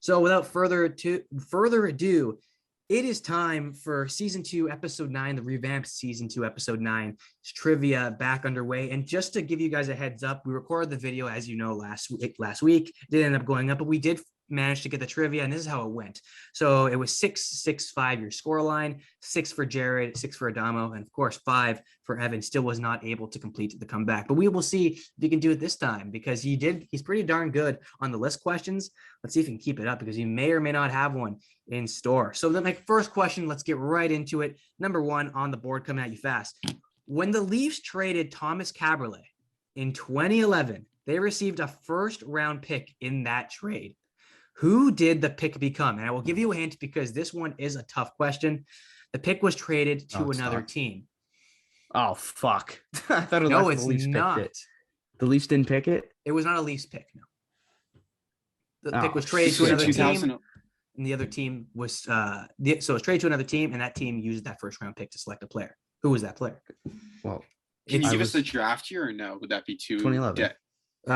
So without further ado, it is time for season 2, episode 9, the revamped season 2, episode 9. It's trivia back underway. And just to give you guys a heads up, we recorded the video, as you know, last week. It didn't end up going up, but we did manage to get the trivia, and this is how it went. So it was 6-6-5 your score line, 6 for Jared, 6 for Adamo, and of course 5 for Evan. Still was not able to complete the comeback, but we will see if he can do it this time, because he's pretty darn good on the list questions. Let's see if he can keep it up, because he may or may not have one in store. So then, my first question, let's get right into it. Number 1 on the board, coming at you fast. When the Leafs traded Thomas Kaberle in 2011, they received a first-round pick in that trade. Who did the pick become? And I will give you a hint, because this one is a tough question. The pick was traded to another team. Oh, fuck. I thought it was no, the it's Leafs not. Picked it. The Leafs didn't pick it? It was not a Leafs pick, no. The pick was traded to another team, and the other team was so it was traded to another team, and that team used that first-round pick to select a player. Who was that player? Well, can you give us the draft year, or no? Would that be too 2011?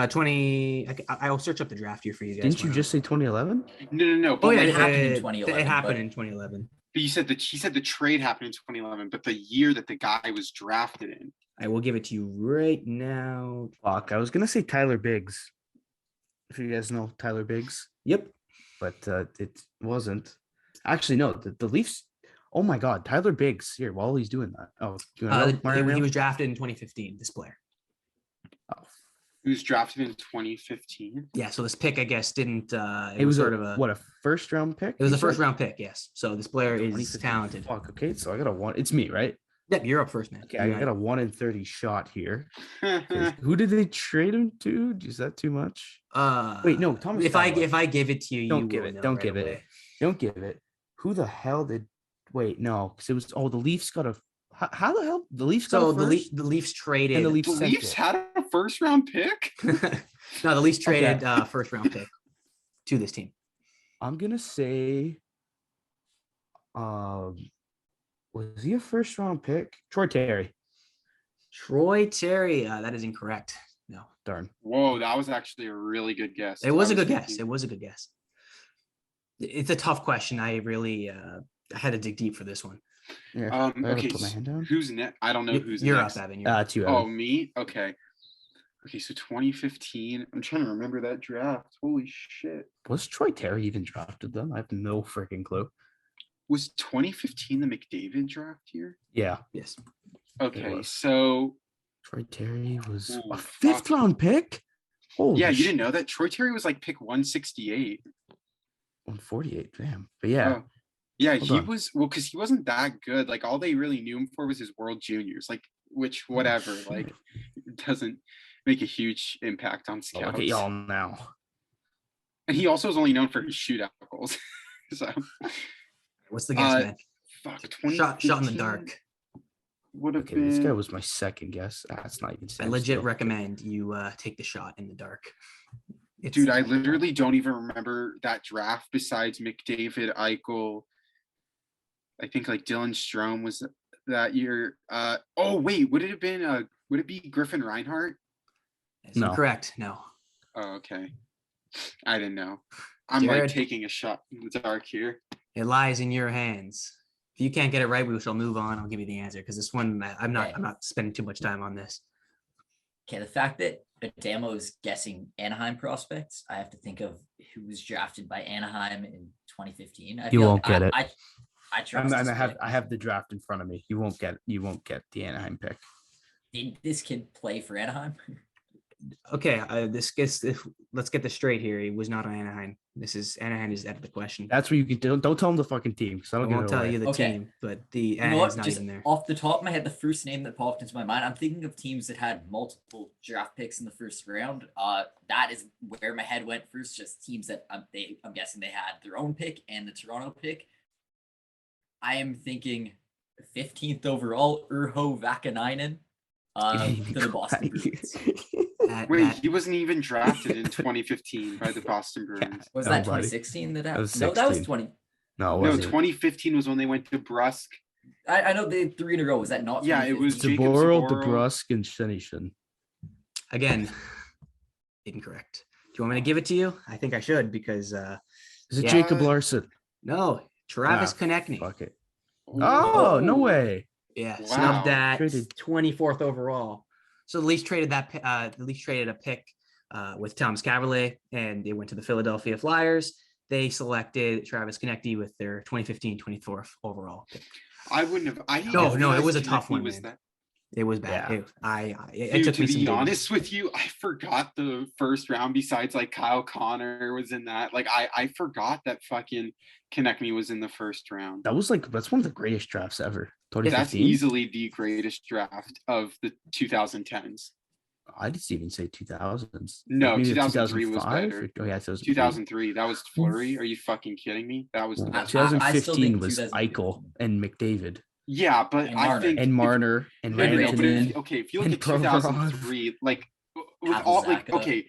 20. I'll search up the draft year for you guys. Didn't you just say 2011? No. Oh yeah, it happened in 2011. It happened in 2011. But he said the trade happened in 2011, but the year that the guy was drafted in. I will give it to you right now. Fuck, I was gonna say Tyler Biggs. If you guys know Tyler Biggs. Yep. But it wasn't. Actually, no. The Leafs. Oh my God, Tyler Biggs. Here, while he's doing that. Oh, he was drafted in 2015. This player. Oh. He was drafted in 2015. Yeah, so this pick, I guess, didn't. It was sort of a first round pick. It was a first round pick, yes. So this player is talented. Fuck. Okay, so I got a 1. It's me, right? Yep, you're up first, man. Okay, I got a 1 in 30 shot here. Who did they trade him to? Is that too much? Wait, no, Thomas. If I give it to you, don't give it. Don't give it. Don't give it. Who the hell did? Wait, no, because it was. Oh, the Leafs got a. How the hell the Leafs got the Leafs traded. And the Leafs had a first round pick. No, the Leafs traded first round pick to this team. I'm gonna say, was he a first round pick? Troy Terry. That is incorrect. No. Darn. Whoa, that was actually a really good guess. It was a good guess. It's a tough question. I really I had to dig deep for this one. Yeah. Okay. Who's next? I don't know who's you're next. Up, Evan. It's you, Evan. Evan. Oh, me? Okay. So 2015. I'm trying to remember that draft. Holy shit. Was Troy Terry even drafted then? I have no freaking clue. Was 2015 the McDavid draft year? Yeah. Yes. Okay, so Troy Terry was a 5th round pick. Holy yeah, you didn't know that? Troy Terry was like pick 168. 148, damn. But yeah. Yeah, he was because he wasn't that good. Like all they really knew him for was his World Juniors, like which whatever, like it doesn't make a huge impact on scouts. Look at y'all now. And he also was only known for his shootout goals. So what's the guess, man? Fuck, shot in the dark. Would have been. This guy was my second guess. That's not even. I legit recommend you take the shot in the dark. Dude, I literally don't even remember that draft besides McDavid, Eichel. I think like Dylan Strome was that year. Oh wait, would it have been? Would it be Griffin Reinhart? No, correct. No. Oh, okay. I didn't know. I'm Jared, like taking a shot in the dark here. It lies in your hands. If you can't get it right, we shall move on. I'll give you the answer because this one, I'm not spending too much time on this. Okay, the fact that Adamo is guessing Anaheim prospects, I have to think of who was drafted by Anaheim in 2015. You won't get it. I trust. I have the draft in front of me. You won't get the Anaheim pick. Did this kid play for Anaheim? Okay, let's get this straight here. He was not on Anaheim. Anaheim is out of the question. That's where you can don't tell him the fucking team because I won't tell you the team, but the Anaheim's not even there. Off the top of my head, the first name that popped into my mind, I'm thinking of teams that had multiple draft picks in the first round. That is where my head went first. Just teams that I'm guessing they had their own pick and the Toronto pick. I am thinking 15th overall, Urho Vakanainen to the Boston Bruins. Wait, he wasn't even drafted in 2015 by the Boston Bruins. Was that 2016 that happened? No, that was 20. No, 2015 was when they went to Brusque. I know they had 3 in a row. Was that not? Yeah, it was Zaboral, DeBrusk, and Shenishin. Again, incorrect. Do you want me to give it to you? I think I should because Is it Yeah. Jacob Larson? No, Travis Ah, Konechny. Fuck it. Oh, no way. Yeah, Wow. snubbed at Traded- 24th overall. So the Leafs traded the Leafs traded a pick with Thomas Cavalier, and they went to the Philadelphia Flyers. They selected Travis Konechny with their 2015 24th overall pick. I wouldn't have. I No, didn't it realize was a tough Konechny one, was man. that. It was bad. Yeah. It Dude, took to me some be digging. honest with you, I forgot the first round. Besides, like Kyle Connor was in that. Like I forgot that fucking Konechny was in the first round. That's one of the greatest drafts ever. That's 2015. easily the greatest draft of the 2010s. I didn't even say 2000s. No, Maybe 2003 was 2005? better. Oh yeah, 2003. 2003. That was Fleury. Are you fucking kidding me? That was the Well, best. 2015 think was 2015. Eichel and McDavid Yeah, but And I Marner. think and Marner and No, no, no, but Rantanen. if you look and at Provorov. 2003, like with all like Havelzaka. okay,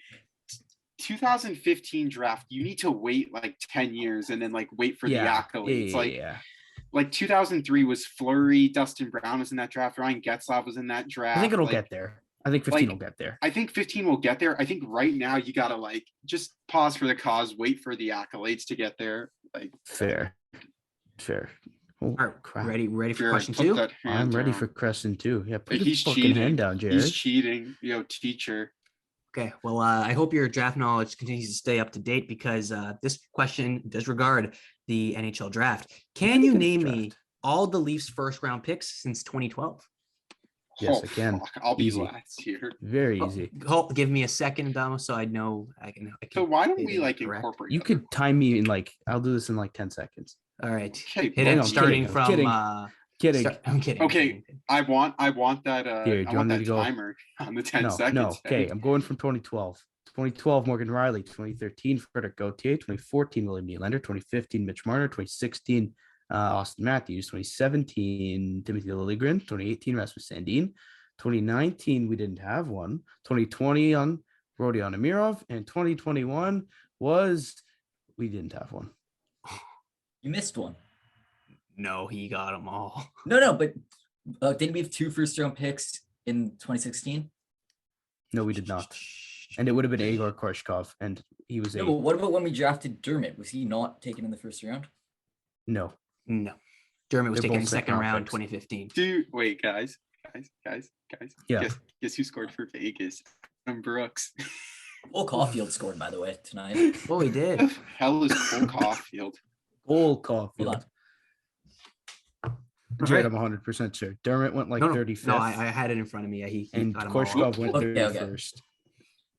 2015 draft, you need to wait like 10 years and then like wait for the accolades. Like 2003 was Fleury, Dustin Brown was in that draft, Ryan Getzlaf was in that draft. I think it'll like, get there. I think 15 like, will get there. I think 15 will get there. I think right now you gotta like just pause for the cause, wait for the accolades to get there. Like Fair. Oh, All right, crap. ready for Jared, question put 2? that hand I'm ready down. for Crescent too. Yeah, put Like, his he's fucking cheating. hand down, Jared. He's cheating, teacher. Okay, well, I hope your draft knowledge continues to stay up to date because this question does regard the NHL draft. Can you name me all the Leafs first round picks since 2012? Yes, I can. Fuck, I'll be Easy. last here. Very easy. Give me a second, Damo, so I know I can. So why don't say we them like correct. incorporate? You other could time me in like, I'll do this in like 10 seconds. All right, Okay, hit hang it. on, Starting I'm from. kidding. Kidding. I'm kidding. Okay. I'm kidding. I want that Here, do I you want want me that to go? timer on the 10 No, seconds. okay. I'm going from 2012. 2012, Morgan Riley. 2013, Frederick Gauthier. 2014, William Nylander. 2015, Mitch Marner. 2016, Austin Matthews. 2017, Timothy Liljegren. 2018, Rasmus Sandin. 2019, we didn't have one. 2020 on Rodion Amirov. And 2021 we didn't have one. You missed one. No, he got them all. No, but didn't we have 2 first round picks in 2016? No, we did not. And it would have been Igor Korshkov, and he was No, but what about when we drafted Dermott? Was he not taken in the first round? No. Dermott was They're taken in both second second-round round picks. 2015. Dude, wait, guys. Yeah. Guess who scored for Vegas? Brooks. Cole Caulfield scored, by the way, tonight. Oh, he did. Who the hell is Cole Caulfield? Cole Hold Caulfield. on. Jared, I'm 100% sure. Dermott went like 35th. No, I had it in front of me. Yeah, he and got 'em all. Korshkov went Okay, 31st.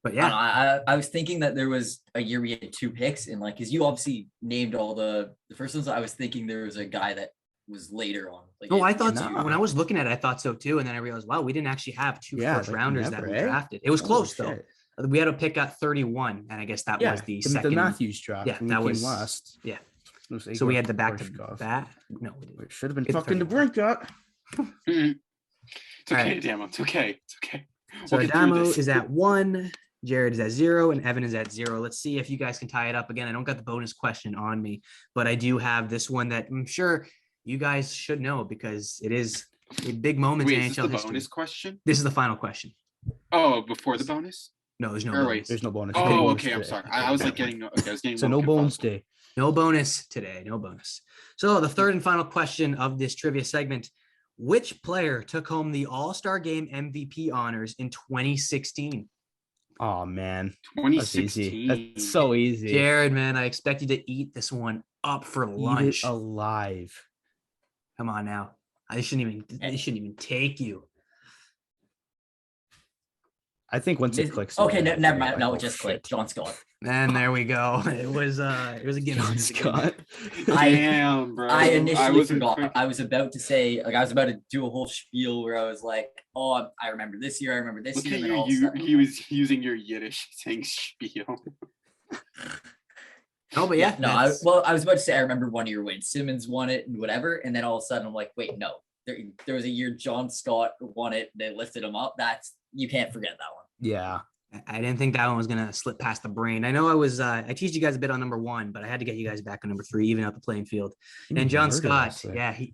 But I, don't know, yeah, I was thinking that there was a year we had 2 picks, and like, because you obviously named all the first ones, I was thinking there was a guy that was later on. Like, no, I thought so. Nah. When I was looking at it, I thought so too. And then I realized, wow, we didn't actually have 2 Yeah, first like rounders never, that we eh? drafted. It was Holy close though. shit. We had a pick at 31, and I guess that was the second. Matthews draft. Yeah, when that we was came last. yeah. It was So Igor we had the back Korshkov. to back. No, we didn't. It should have been It's fucking the 31. brink got. It's okay, Alright. damn it's okay. It's okay. So We'll get through Adamo this. is at 1, Jared is at 0, and Evan is at 0. Let's see if you guys can tie it up again. I don't got the bonus question on me, but I do have this one that I'm sure you guys should know because it is a big moment Wait, in is this NHL the history. bonus question? This is the final question. Oh, before the bonus? No, there's no Or wait, bonus. There's no bonus. No Oh, bonus okay. I'm today. sorry. I was like getting okay. I was getting So a no little bones confused. day. No bonus today. No bonus. So the third and final question of this trivia segment: which player took home the All-Star Game MVP honors in 2016? Oh man, that's 2016. easy. That's so easy. Jared, man, I expect you to eat this one up for Eat lunch. it alive. Come on now. They shouldn't even take you. I think once it clicks. Okay, in, never mind. No, oh, it just clicked. John Scott. And there we go. It was a given. John Scott. Damn, bro. I initially wasn't forgot. quick. I was about to say, like, I was about to do a whole spiel where I was like, "Oh, I remember this year. I remember this Look year." at And then all you. of a sudden, He was using your Yiddish saying spiel. Oh, but yeah. no. I that's- was about to say I remember one year when Simmons won it and whatever, and then all of a sudden I'm like, wait, no. There was a year John Scott won it. They lifted him up. You can't forget that one. Yeah. I didn't think that one was gonna slip past the brain. I know I teased you guys a bit on number 1, but I had to get you guys back on number 3, even out the playing field. And John Scott,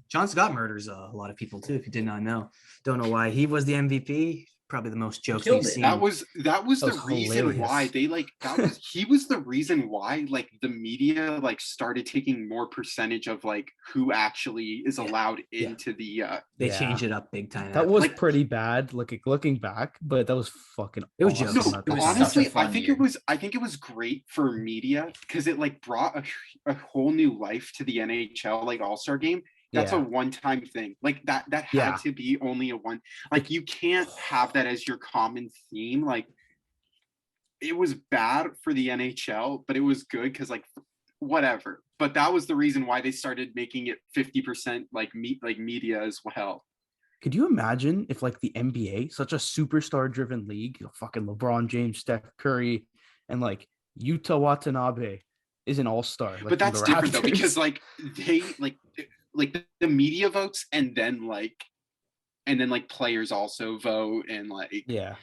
John Scott murders a lot of people too. If you did not know, don't know why. He was the MVP. probably the most jokes killed we've it. seen. That was That the was reason why hilarious. they like that was he was the reason why like the media like started taking more percentage of like who actually is allowed Yeah. into the They Yeah. changed it up big time. That was Like- pretty bad, looking back, but that was fucking It was awesome. jokes. no, at the was time. such a honestly, fun year. I think it was great for media because it like brought a whole new life to the NHL like All-Star game. That's a Yeah. one-time thing. Like that had Yeah. to be only a one. Like you can't have that as your common theme. Like it was bad for the NHL, but it was good because like whatever. But that was the reason why they started making it 50% like media as well. Could you imagine if like the NBA, such a superstar driven league, fucking LeBron James, Steph Curry, and like Yuta Watanabe is an all-star. Like, But that's the different though Raptors. because like they like the media votes and then like players also vote and like yeah,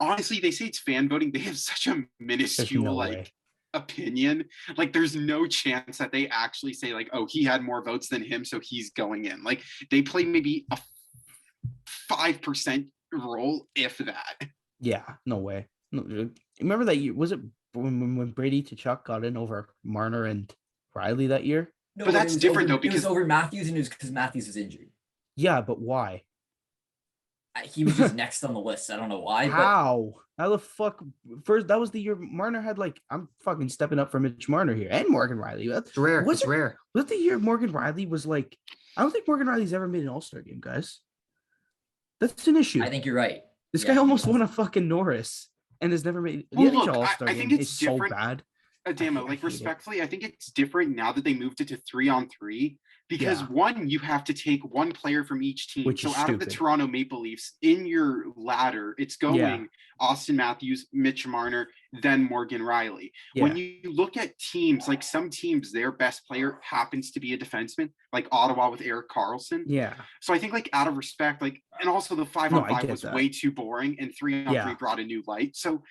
honestly they say it's fan voting. They have such a minuscule no like way. opinion. Like there's no chance that they actually say like, oh, he had more votes than him, so he's going in. Like they play maybe a 5% role, if that. Yeah, no way. No, remember that year? Was it when Brady to Chuck got in over Marner and Riley that year? No, But that's it was different, over, though, it was because- over Matthews, and it was because Matthews was injured. Yeah, but why? He was just next on the list. I don't know why. But How? How the fuck? First, that was the year Marner had like, I'm fucking stepping up for Mitch Marner here and Morgan Riley. It's rare. Was It's it- rare. Was it the year Morgan Riley was like? I don't think Morgan Riley's ever made an All-Star game, guys. That's an issue. I think you're right. This Yeah, guy he almost was. won a fucking Norris and has never made the Well, NHL look, All-Star I game. think Is it's so different. bad. Damo, I like hate it. respectfully, I think it's different now that they moved it to 3-on-3 because Yeah. one, you have to take one player from each team. Which So is out of the stupid. Toronto Maple Leafs, in your ladder, it's going Yeah. Austin Matthews, Mitch Marner, then Morgan Riley. Yeah. When you look at teams, like some teams, their best player happens to be a defenseman, like Ottawa with Eric Carlson. Yeah. So I think like out of respect, like, and also the 5-on-5 get was that. way too boring and 3-on-3 Yeah. brought a new light. So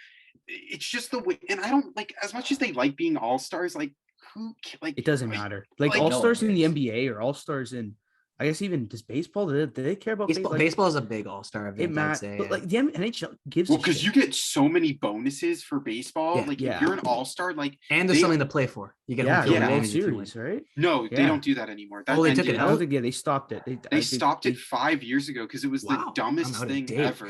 it's just the way, and I don't like as much as they like being all-stars, like like It doesn't like, matter. Like like, all no stars one in the cares. NBA or all stars in, I guess even does baseball? Do they care about Baseball, like, baseball is a big all-star It event, I'd matters, say. but yeah. like the NHL gives. Well, a because shit. you get so many bonuses for baseball. Yeah, Like yeah. if you're an all-star, like And there's they- something to play for. You get yeah, home field the yeah. World advantage if you win. Series, right? no, they Yeah. don't do that anymore. That Oh, they took ended- it I out? don't think they stopped it. They stopped they- it 5 years ago because it was Wow, the dumbest I'm out of thing date. ever.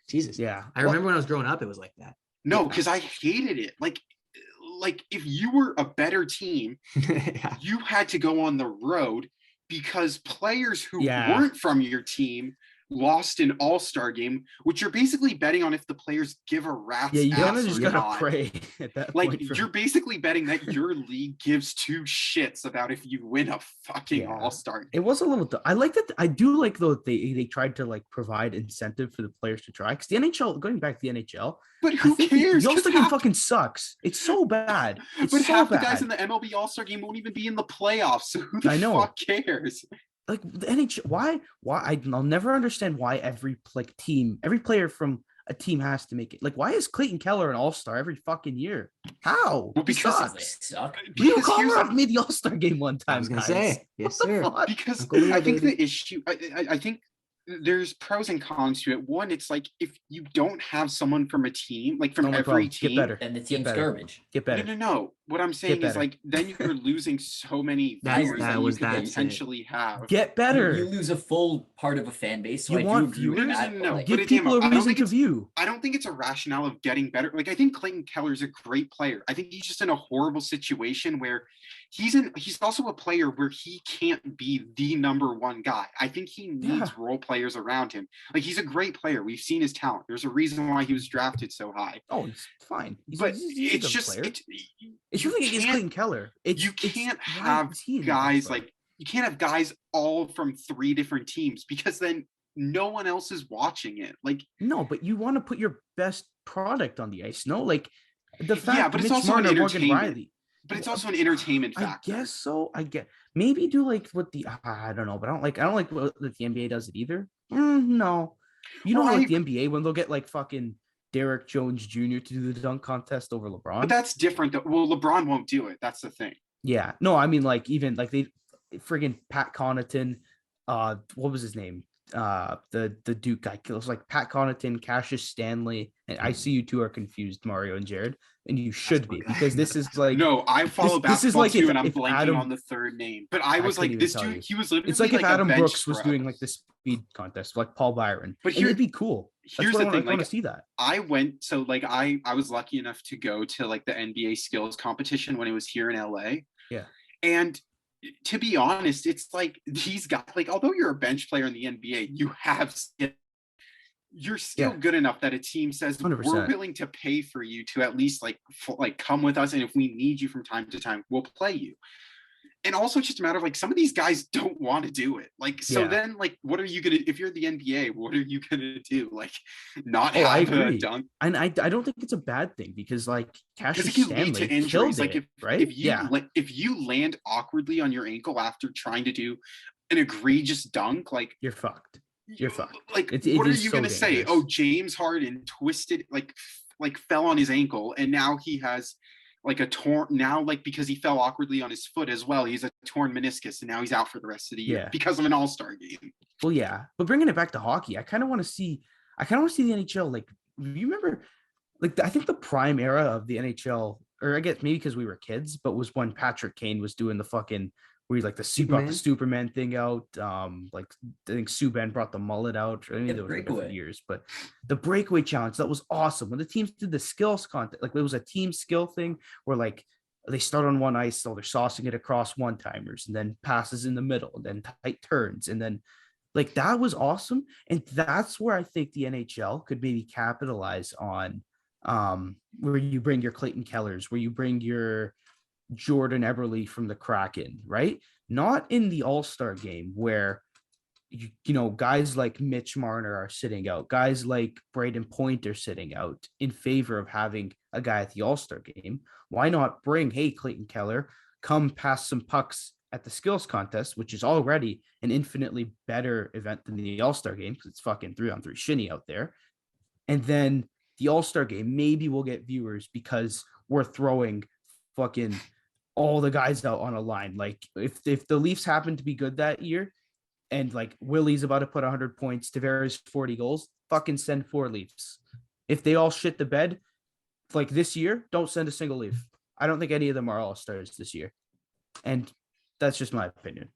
Jesus. Yeah, I remember when I was growing up, it was like that. No, Yeah. because I hated it. Like if you were a better team, Yeah. you had to go on the road because players who Yeah. weren't from your team lost an all-star game, which you're basically betting on if the players give a rat's Yeah, you kind ass of just or gotta not. pray at that Like point. you're basically betting that your league gives two shits about if you win a fucking Yeah. all-star game. It was a little. I like that. I do like though they tried to like provide incentive for the players to try because the NHL, going back to the NHL, But I who think cares? The 'Cause All-Star game half- fucking sucks. It's so bad. It's but so half bad. the guys in the MLB All-Star game won't even be in the playoffs. So who the I know. fuck cares? Like the NHL, why I'll never understand why every player from a team has to make it. Like, why is Clayton Keller an all-star every fucking year? How? Well, He because- sucks. They suck. Leo Because here's Komarov the- made the all-star game one time. I was gonna guys. say, yes, What the sir. fuck? Because Uncle Leo, I think baby. the issue, I think there's pros and cons to it. One, it's like if you don't have someone from a team, like from No, no every problem. team, Get better. Then the Get team's better. garbage. Get better. No. What I'm saying is better. like then you're losing so many That's- viewers that that you was- could that's it. potentially have. Get You better. lose a full part of a fan base. So You I do want agree with viewers? that. No, but, like, but Give it's people Emma, a I don't reason think to it's- view. I don't think it's a rationale of getting better. Like I think Clayton Keller's a great player. I think he's just in a horrible situation where he's also a player where he can't be the number one guy. I think he needs Yeah. role players around him. Like he's a great player. We've seen his talent. There's a reason why he was drafted so high. Oh, it's fine. But he's a it's good just player. It's you really against can't- Clayton Keller. you can't why have is he an guys all-star? like you can't have guys all from 3 different teams because then no one else is watching it. Like No, but you want to put your best product on the ice. No, like the fact Yeah, but it's Mitch also an Marner, Morgan entertainment. Riley. but it's also an entertainment I factor. guess so. I get maybe do like what the I don't know, but I don't like what the NBA does it either. No, you know Well, like I- the NBA when they'll get like fucking Derek Jones Jr. to do the dunk contest over LeBron. But that's different though. Well, LeBron won't do it. That's the thing. Yeah, no, I mean like even like they friggin' Pat Connaughton, what was his name? the Duke guy. It was like Pat Connaughton, Cassius Stanley, and I see you two are confused, Mario and Jared, and you should be, because this is like No, I follow this is basketball like too, and I'm if blanking Adam, on the third name. But I was couldn't like, even this tell dude, you. he was literally It's like if a Adam bench Brooks was scrub. doing like the speed contest, like Paul Byron. But And it'd be cool. here's That's the what thing, I want to like, see that. I went, so like I was lucky enough to go to like the NBA skills competition when it was here in LA. Yeah. And to be honest, it's like these guys, like, although you're a bench player in the NBA, you're still good enough that a team says 100%. we're willing to pay for you to at least like come with us, and if we need you from time to time, we'll play you. And also, it's just a matter of like, some of these guys don't want to do it. Like, so then, like, what are you gonna, if you're the NBA, what are you gonna do? Like, not have I agree. a dunk? And I don't think it's a bad thing, because like Cassius Because it can lead Stanley to injuries. killed Like, it, right? if you land awkwardly on your ankle after trying to do an egregious dunk, like, you're fucked. You're fucked. Like, It what are is you so gonna say? dangerous. Oh, James Harden twisted, like fell on his ankle, and now he has like a torn, now like because he fell awkwardly on his foot as well, he's a torn meniscus, and now he's out for the rest of the year because of an all-star game. Well, yeah, but bringing it back to hockey, I kind of want to see the NHL. Like, you remember, like, I think the prime era of the NHL, or I guess maybe because we were kids, but was when Patrick Kane was doing the fucking, where he like the Superman thing out. Like, I think Subban brought the mullet out. I mean, there was different years, but the breakaway challenge, that was awesome. When the teams did the skills contest, like, it was a team skill thing where like they start on one ice, so they're saucing it across one-timers, and then passes in the middle, and then tight turns, and then like, that was awesome. And that's where I think the NHL could maybe capitalize on, where you bring your Clayton Kellers, where you bring your Jordan Eberle from the Kraken, right? Not in the All-Star game where you know, guys like Mitch Marner are sitting out, guys like Braden Point are sitting out in favor of having a guy at the All-Star game. Why not bring, hey, Clayton Keller, come pass some pucks at the skills contest, which is already an infinitely better event than the All-Star game, because it's fucking 3-on-3 shinny out there. And then the All-Star game, maybe we'll get viewers because we're throwing fucking all the guys out on a line. Like, if the Leafs happen to be good that year, and like Willie's about to put 100 points, Tavares 40 goals, fucking send 4 Leafs. If they all shit the bed, like this year, don't send a single Leaf. I don't think any of them are All-Stars this year. And that's just my opinion.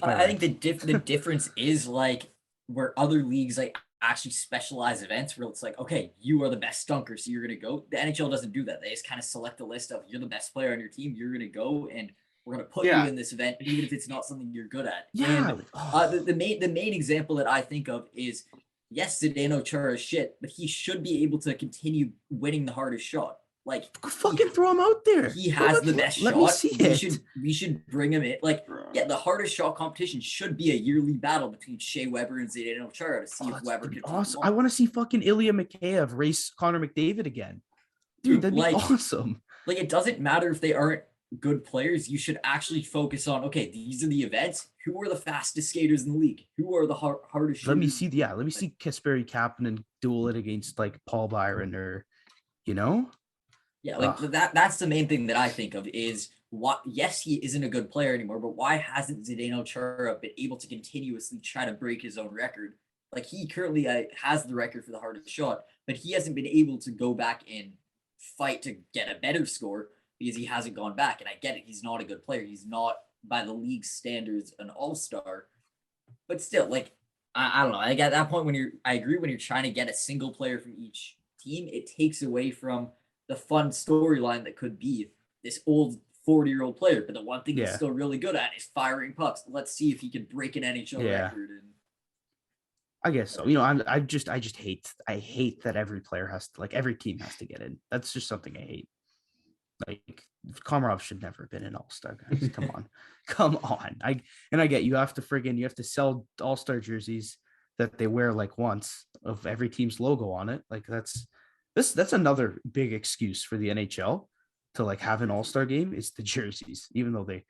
I think the difference is like where other leagues like actually specialize events where it's like, okay, you are the best dunker, so you're gonna go. The NHL doesn't do that. They just kind of select a list of, you're the best player on your team, you're gonna go, and we're gonna put you in this event, even if it's not something you're good at. Yeah. And the main example that I think of is, yes, Zdeno Chara is shit, but he should be able to continue winning the hardest shot. Like, fucking throw him out there. He has the best shot. Me see it. We should bring him in. Like, yeah, the hardest shot competition should be a yearly battle between Shea Weber and Zdeno Chara to see if Weber can. Awesome. I want to see fucking Ilya Mikheyev race Connor McDavid again. Dude, that'd be awesome. Like, it doesn't matter if they aren't good players. You should actually focus on, okay, these are the events. Who are the fastest skaters in the league? Who are the hardest shooters? Let me see Kasperi Kapanen duel it against like Paul Byron, or, you know? Yeah, like that's the main thing that I think of is, what, yes, he isn't a good player anymore, but why hasn't Zdeno Chara been able to continuously try to break his own record? Like, he currently has the record for the hardest shot, but he hasn't been able to go back and fight to get a better score because he hasn't gone back. And I get it, he's not a good player. He's not, by the league standards, an all-star. But still, like, I don't know. Like, at that point, I agree, when you're trying to get a single player from each team, it takes away from the fun storyline that could be this old 40-year-old player. But the one thing he's still really good at is firing pucks. Let's see if he can break an NHL record. And I guess so. You know, I just hate that every player has to, like, every team has to get in. That's just something I hate. Like, Komarov should never have been an all-star, guys. Come on. Come on. I get, you have to sell all-star jerseys that they wear like once of every team's logo on it. Like, that's another big excuse for the NHL to like have an all-star game, is the jerseys, even though they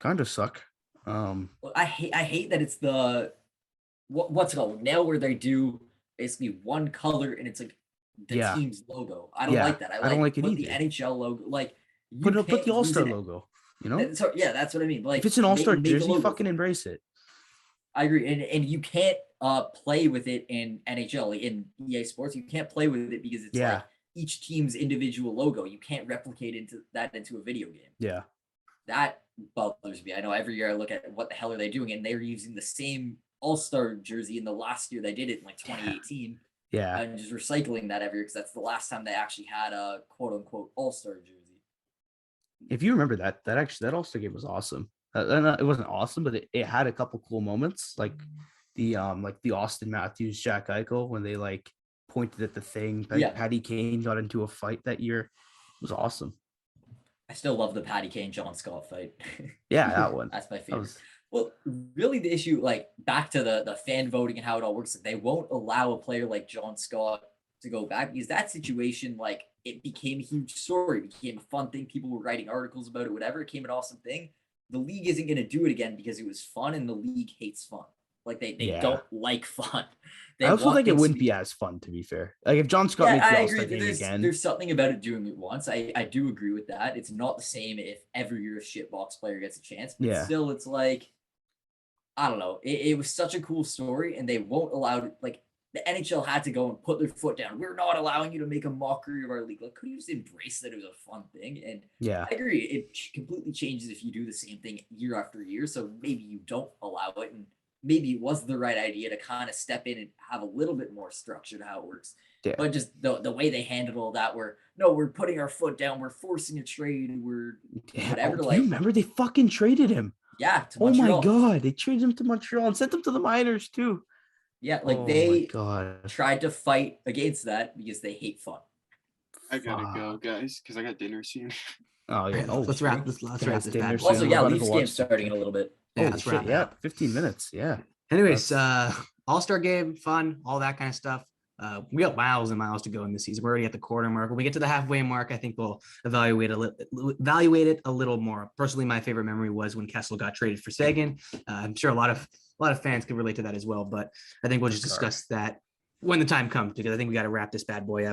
kind of suck. Well, I hate that it's the what's it called now, where they do basically one color and it's like the team's logo. I don't like that. I don't like it either. The NHL logo, like, put the all-star logo, you know? So yeah, that's what I mean. Like, if it's an all-star jersey, fucking embrace it. I agree, and you can't play with it in NHL in EA Sports. You can't play with it because it's like each team's individual logo. You can't replicate into a video game. Yeah. That bothers me. I know every year I look at what the hell are they doing, and they're using the same All-Star jersey in the last year they did it in like 2018. Yeah. And just recycling that every year because that's the last time they actually had a quote unquote All-Star jersey. If you remember that All-Star game was awesome. It wasn't awesome, but it had a couple cool moments, like the Austin Matthews, Jack Eichel, when they like pointed at the thing. Patty Kane got into a fight that year. It was awesome. I still love the Patty Kane John Scott fight. Yeah, that one. That's my favorite. Well, really the issue, like back to the fan voting and how it all works, they won't allow a player like John Scott to go back because that situation, like it became a huge story, it became a fun thing. People were writing articles about it, whatever. It became an awesome thing. The league isn't going to do it again because it was fun, and the league hates fun. Like they don't like fun. I also think it wouldn't be as fun, to be fair. Like if John Scott makes the All-Star game again. There's something about it doing it once. I do agree with that. It's not the same if every year a shitbox player gets a chance. But still, it's like, I don't know. It was such a cool story, and they won't allow it. Like the NHL had to go and put their foot down. We're not allowing you to make a mockery of our league. Like, could you just embrace that it was a fun thing? And I agree. It completely changes if you do the same thing year after year. So maybe you don't allow it, and maybe it was the right idea to kind of step in and have a little bit more structure to how it works. Yeah. But just the way they handled all that, we're putting our foot down, we're forcing a trade, we're whatever. Do you remember they fucking traded him? Yeah. To Montreal. My God. They traded him to Montreal and sent him to the minors too. Yeah. Like they tried to fight against that because they hate fun. I gotta go, guys, because I got dinner soon. Oh yeah. Let's wrap this dinner. Also, Leafs game starting in a little bit. Yeah, let's wrap it up. 15 minutes. Yeah. Anyways, All-Star game, fun, all that kind of stuff. We got miles and miles to go in this season. We're already at the quarter mark. When we get to the halfway mark, I think we'll evaluate it a little more. Personally, my favorite memory was when Kessel got traded for Sagan. I'm sure a lot of fans can relate to that as well, but I think we'll just discuss that when the time comes, because I think we got to wrap this bad boy up.